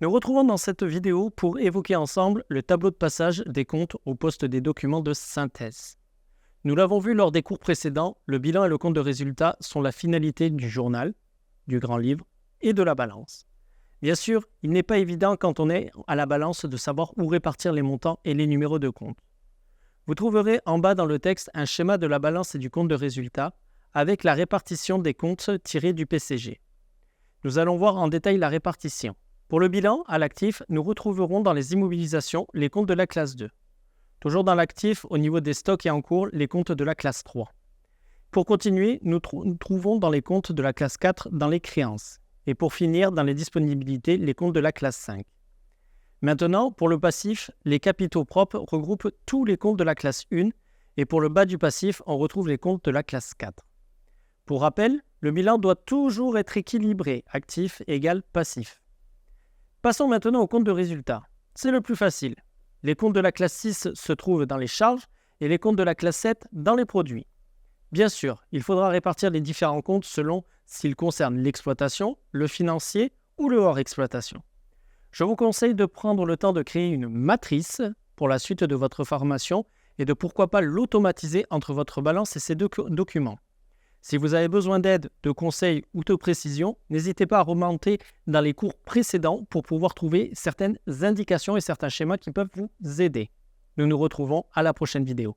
Nous retrouvons dans cette vidéo pour évoquer ensemble le tableau de passage des comptes au poste des documents de synthèse. Nous l'avons vu lors des cours précédents, le bilan et le compte de résultat sont la finalité du journal, du grand livre et de la balance. Bien sûr, il n'est pas évident quand on est à la balance de savoir où répartir les montants et les numéros de compte. Vous trouverez en bas dans le texte un schéma de la balance et du compte de résultat avec la répartition des comptes tirés du PCG. Nous allons voir en détail la répartition. Pour le bilan, à l'actif, nous retrouverons dans les immobilisations les comptes de la classe 2. Toujours dans l'actif, au niveau des stocks et en cours, les comptes de la classe 3. Pour continuer, nous trouvons dans les comptes de la classe 4 dans les créances. Et pour finir, dans les disponibilités, les comptes de la classe 5. Maintenant, pour le passif, les capitaux propres regroupent tous les comptes de la classe 1 et pour le bas du passif, on retrouve les comptes de la classe 4. Pour rappel, le bilan doit toujours être équilibré, actif égale passif. Passons maintenant au compte de résultat. C'est le plus facile. Les comptes de la classe 6 se trouvent dans les charges et les comptes de la classe 7 dans les produits. Bien sûr, il faudra répartir les différents comptes selon s'ils concernent l'exploitation, le financier ou le hors exploitation. Je vous conseille de prendre le temps de créer une matrice pour la suite de votre formation et de pourquoi pas l'automatiser entre votre balance et ces deux documents. Si vous avez besoin d'aide, de conseils ou de précisions, n'hésitez pas à remonter dans les cours précédents pour pouvoir trouver certaines indications et certains schémas qui peuvent vous aider. Nous nous retrouvons à la prochaine vidéo.